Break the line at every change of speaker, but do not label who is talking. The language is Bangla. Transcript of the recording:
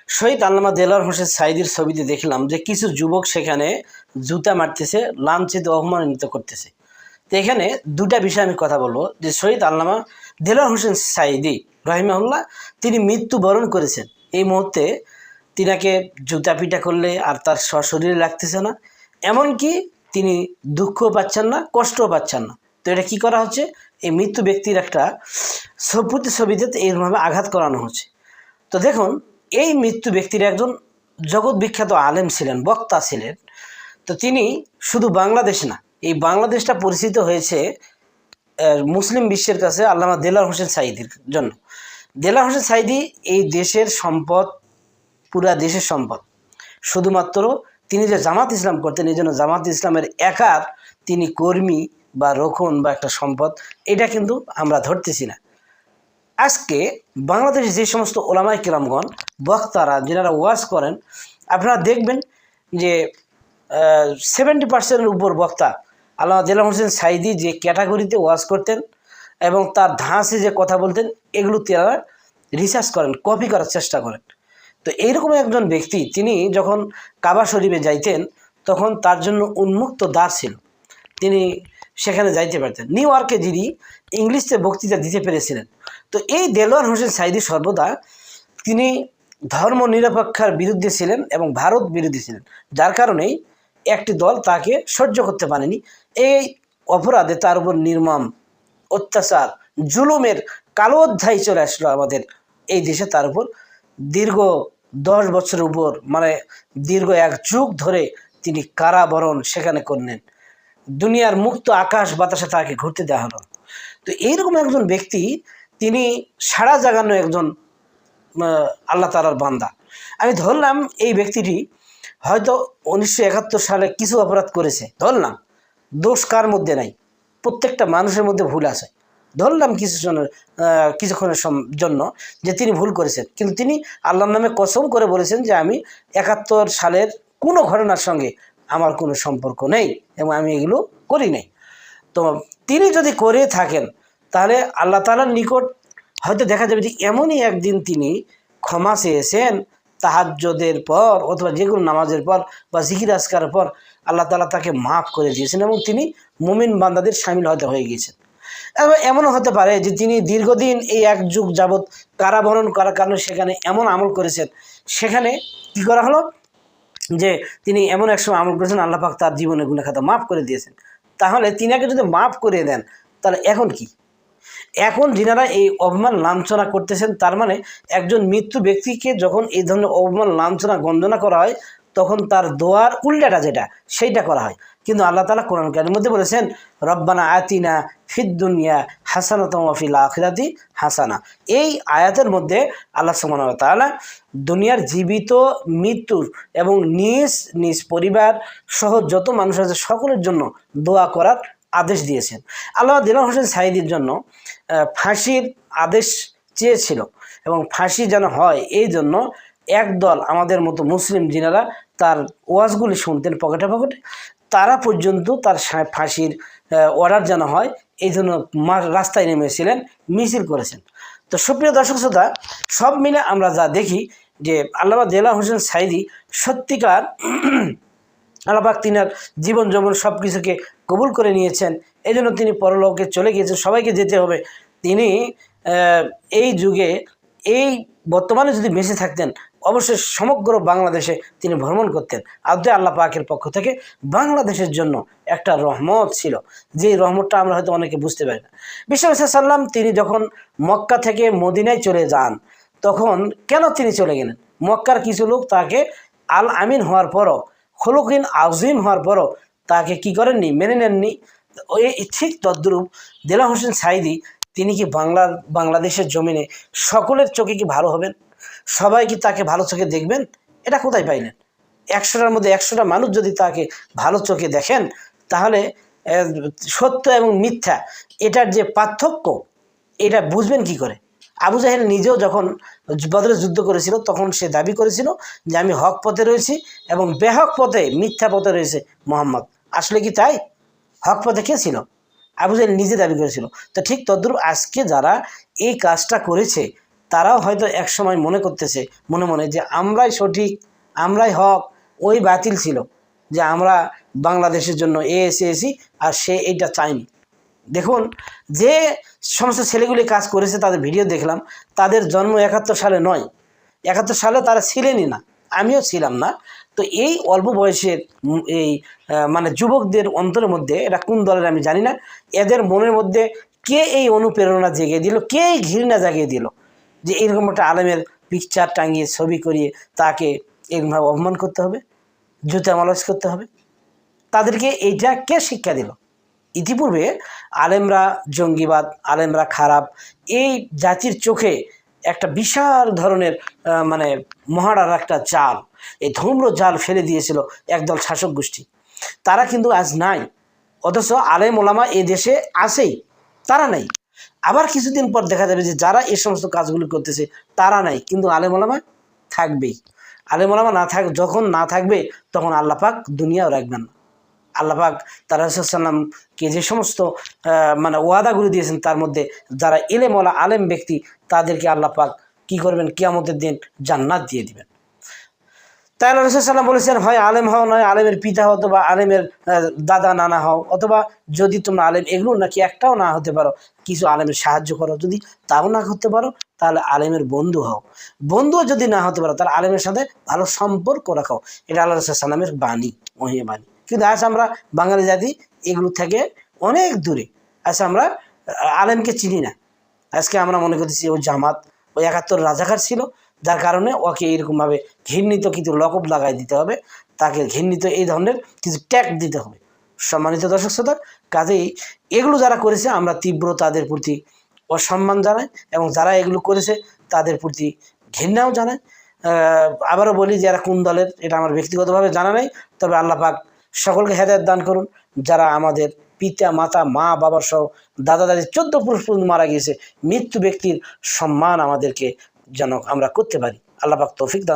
শহীদ আল্লামা দেলোয়ার হোসেন সাঈদীর ছবিতে দেখলাম যে কিছু যুবক সেখানে জুতা মারতেছে, লাঞ্ছিত অপমানিত করতেছে। তো এখানে দুটা বিষয় আমি কথা বলবো যে শহীদ আল্লামা দেলোয়ার হোসেন সাঈদী রহিমাহুল্লাহ তিনি মৃত্যুবরণ করেছেন। এই মুহূর্তে তিনাকে জুতা পিটা করলে আর তার সশরীরে লাগতেছে না, এমনকি তিনি দুঃখও পাচ্ছেন না, কষ্টও পাচ্ছেন না। তো এটা কী করা হচ্ছে, এই মৃত্যু ব্যক্তির একটা প্রতিছবিতে এইভাবে আঘাত করানো হচ্ছে। তো দেখুন, এই মৃত্যু ব্যক্তির একজন জগৎ বিখ্যাত আলেম ছিলেন, বক্তা ছিলেন। তো তিনি শুধু বাংলাদেশ না, এই বাংলাদেশটা পরিচিত হয়েছে মুসলিম বিশ্বের কাছে আল্লামা দেলোয়ার হোসেন সাঈদীর জন্য। দেলোয়ার হোসেন সাঈদী এই দেশের সম্পদ, পুরা দেশের সম্পদ। শুধুমাত্র তিনি যে জামাত ইসলাম করতেন, এই জন্য জামাত ইসলামের একার তিনি কর্মী বা রোকন বা একটা সম্পদ, এটা কিন্তু আমরা ধরতেছি না। আজকে বাংলাদেশে যে সমস্ত ওলামায়ে কেরামগণ, বক্তারা যারা ওয়াজ করেন, আপনারা দেখবেন যে 70% উপর বক্তা আল্লামা দেলোয়ার হোসেন সাঈদী যে ক্যাটাগরিতে ওয়াজ করতেন এবং তার ধাঁচে যে কথা বলতেন, এগুলো তারা রিসার্চ করেন, কপি করার চেষ্টা করেন। তো এইরকম একজন ব্যক্তি তিনি যখন কাবা শরীফে যাইতেন, তখন তার জন্য উন্মুক্ত দ্বার ছিল, তিনি সেখানে যাইতে পারতেন। নিউ ইয়র্কে যিনি ইংলিশে বক্তৃতা দিতে পেরেছিলেন। তো এই দেলোয়ার হোসেন সাঈদী সর্বদা তিনি ধর্ম নিরপেক্ষার বিরুদ্ধে ছিলেন এবং ভারত বিরোধী ছিলেন, যার কারণেই একটি দল তাকে সহ্য করতে পারেনি। এই অপরাধে তার উপর নির্মম অত্যাচার, জুলুমের কালো অধ্যায় চলে আসলো আমাদের এই দেশে। তার উপর দীর্ঘ 10 বছরের উপর, মানে দীর্ঘ 1 যুগ ধরে তিনি কারাবরণ সেখানে করলেন। দুনিয়ার মুক্ত আকাশ বাতাসে তাকে ঘুরতে দেওয়া হলো। তো এইরকম একজন ব্যক্তি, তিনি সারা জাগানো একজন আল্লাহ তাআলার বান্দা। আমি ধরলাম এই ব্যক্তিটি হয়তো 1971 সালে কিছু অপরাধ করেছে, ধরলাম, দোষ কার মধ্যে নাই, প্রত্যেকটা মানুষের মধ্যে ভুল আছে। ধরলাম কিছুক্ষণের জন্য যে তিনি ভুল করেছেন, কিন্তু তিনি আল্লাহর নামে কসম করে বলেছেন যে আমি 71 সালের কোনো ঘটনার সঙ্গে আমার কোনো সম্পর্ক নেই এবং আমি এগুলো করি নাই। তো তিনি যদি করে থাকেন, তাহলে আল্লাহ তাআলার নিকট হয়তো দেখা যাবে যে এমনই একদিন তিনি ক্ষমা চেয়েছেন তাহাজ্জুদের পর অথবা যে কোনো নামাজের পর বা জিকির আজকারের পর আল্লাহ তাআলা তাকে মাফ করে দিয়েছেন এবং তিনি মুমিন বান্দাদের শামিল হতে হয়ে গিয়েছেন। এমনও হতে পারে যে তিনি দীর্ঘদিন এই 1 যুগ যাবৎ কারাবরণ করার কারণে সেখানে এমন আমল করেছেন, সেখানে কি করা হলো যে তিনি এমন এক সময় আমল করেছেন, আল্লাহ পাক তার জীবনের গুনাহ খাতা মাফ করে দিয়েছেন। তাহলে তিনাকে যদি মাফ করে দেন, তাহলে এখন কি? এখন যিনারা এই অপমান লাঞ্ছনা করতেছেন, তার মানে একজন মৃত্যু ব্যক্তিকে যখন এই ধরনের অপমান লাঞ্ছনা গঞ্জনা করা হয়, তখন তার দোয়ার উল্টাটা যেটা, সেইটা করা হয়। কিন্তু আল্লাহ তাআলা কোরআন কারীমের মধ্যে বলেছেন, রব্বানা আতিনা ফিদ দুনিয়া হাসানাতাও ওয়া ফিল আখিরাতি হাসানা। এই আয়াতের মধ্যে আল্লাহ সুবহানাহু ওয়া তাআলা দুনিয়ার জীবিত, মৃত্যুর এবং নিজ নিজ পরিবার সহ যত মানুষ আছে সকলের জন্য দোয়া করার আদেশ দিয়েছেন। আল্লামা দেলোয়ার হোসেন সাঈদীর জন্য ফাঁসির আদেশ চেয়েছিল এবং ফাঁসি যেন হয়, এই জন্য একদল আমাদের মতো মুসলিম যিনারা তার ওয়াজগুলি শুনতেন পকেটে পকেটে, তারা পর্যন্ত তার ফাঁসির অর্ডার যেন হয়, এই জন্য রাস্তায় নেমেছিলেন, মিছিল করেছেন। তো সুপ্রিয় দর্শক শ্রোতা, সব মিলে আমরা যা দেখি যে আল্লামা দেলোয়ার হোসেন সাঈদী সত্যিকার আল্লাহ পাক তিনার জীবন যৌবন সব কিছুকে কবুল করে নিয়েছেন, এই জন্য তিনি পরলোকে চলে গিয়েছেন। সবাইকে যেতে হবে। তিনি এই যুগে, এই বর্তমানে যদি বেঁচে থাকতেন, অবশ্যই সমগ্র বাংলাদেশে তিনি ভ্রমণ করতেন। আদৌ আল্লাহ পাকের পক্ষ থেকে বাংলাদেশের জন্য একটা রহমত ছিল, যে রহমতটা আমরা হয়তো অনেকে বুঝতে পারি না। বিশ্বনবী সাল্লাল্লাহু আলাইহি ওয়াসাল্লাম তিনি যখন মক্কা থেকে মদিনায় চলে যান, তখন কেন তিনি চলে গেলেন? মক্কার কিছু লোক তাকে আল আমিন হওয়ার পরও, খুলুকিন আজিম হওয়ার পরও তাকে কি করেননি, মেনে নেননি। ওই ঠিক তদ্রূপ দেলোয়ার হোসেন সাঈদী তিনি কি বাংলাদেশের জমিনে সকলের চোখে কি ভালো হবেন? সবাই কি তাকে ভালো চোখে দেখবেন? এটা কোথায় পাইলেন? 100টার মধ্যে 100টা মানুষ যদি তাকে ভালো চোখে দেখেন, তাহলে সত্য এবং মিথ্যা এটার যে পার্থক্য, এটা বুঝবেন কি করে? আবু জাহেল নিজেও যখন বদরের যুদ্ধ করেছিল, তখন সে দাবি করেছিল যে আমি হক পথে রয়েছি এবং বেহক পথে, মিথ্যা পথে রয়েছে মুহাম্মদ। আসলে কি তাই? হক পথে কে ছিল? আবু জাহেল নিজে দাবি করেছিল। তো ঠিক তদ্রূপ আজকে যারা এই কাজটা করেছে, তারাও হয়তো একসময় মনে করতেছে মনে মনে যে আমরাই সঠিক, আমরাই হক, ওই বাতিল ছিল, যে আমরা বাংলাদেশের জন্য এসি আর সে এইটা চায়নি। দেখুন, যে সমস্ত ছেলেগুলি কাজ করেছে তাদের ভিডিও দেখলাম, তাদের জন্ম 71 সালে নয়, 71 সালে তারা ছিলেনই না, আমিও ছিলাম না। তো এই অল্প বয়সের এই মানে যুবকদের অন্তরের মধ্যে, এটা কোন দলের আমি জানি না, এদের মনের মধ্যে কে এই অনুপ্রেরণা জেগে দিল, কে এই ঘৃণা জাগিয়ে দিল যে এরকম একটা আলেমের পিকচার টাঙিয়ে ছবি করিয়ে তাকে এরকমভাবে অপমান করতে হবে, জুতা মালাজ করতে হবে? তাদেরকে এইটা কে শিক্ষা দিল? ইতিপূর্বে আলেমরা জঙ্গিবাদ, আলেমরা খারাপ, এই জাতির চোখে একটা বিশাল ধরনের মানে মহারার একটা জাল, এই ধূম্র জাল ফেলে দিয়েছিল একদল শাসক গোষ্ঠী। তারা কিন্তু আজ নাই, অথচ আলেম ওলামা এ দেশে আছেই, তারা নাই। আবার কিছুদিন পর দেখা যাবে যে যারা এই সমস্ত কাজগুলি করতেছে তারা নাই, কিন্তু আলেম ওলামা থাকবেই। আলেম ওলামা যখন না থাকবে তখন আল্লাহ পাক দুনিয়াও রাখবেন না। আল্লাহ পাক তার রাসূল সাল্লামকে যে সমস্ত মানে ওয়াদাগুলি দিয়েছেন, তার মধ্যে যারা ইলেমওয়ালা আলেম ব্যক্তি তাদেরকে আল্লাহ পাক কী করবেন, কিয়ামতের দিন জান্নাত দিয়ে দিবেন। তাই আল্লাহ রাসূল সাল্লাম বলেছেন, হয় আলেম হও, নয় আলেমের পিতা হও, অথবা আলেমের দাদা নানা হও, অথবা যদি তোমরা আলেম এগুলো নাকি একটাও না হতে পারো, কিছু আলেমের সাহায্য করো, যদি তাও না করতে পারো তাহলে আলেমের বন্ধু হও, বন্ধুও যদি না হতে পারো তাহলে আলেমের সাথে ভালো সম্পর্ক রাখো। এটা আল্লাহ রাসূল সাল্লামের বাণী, ওহি বাণী। কিন্তু আজ আমরা বাঙালি জাতি এগুলো থেকে অনেক দূরে। আজ আমরা আলেমকে চিনি না। আজকে আমরা মনে করতেছি ও জামাত, ও 71 রাজাকার ছিল, যার কারণে ওকে এরকমভাবে ঘৃণিত কিছু লকব লাগাই দিতে হবে, তাকে ঘৃণিত এই ধরনের কিছু ট্যাগ দিতে হবে। সম্মানিত দর্শক শ্রোতা, কাজেই এগুলো যারা করেছে আমরা তীব্র তাদের প্রতি অসম্মান জানাই, এবং যারা এগুলো করেছে তাদের প্রতি ঘৃণাও জানাই। আবারও বলি, যারা কোন দলের এটা আমার ব্যক্তিগতভাবে জানা নেই, তবে আল্লাহ পাক সকলকে হেদায়েত দান করুন। যারা আমাদের পিতা মাতা মা বাবার সহ দাদা দাদি 14 পুরুষ পর্যন্ত মারা গিয়েছে, মৃত্যু ব্যক্তির সম্মান আমাদেরকে যেন আমরা করতে পারি। আল্লাহ পাক তৌফিক দান।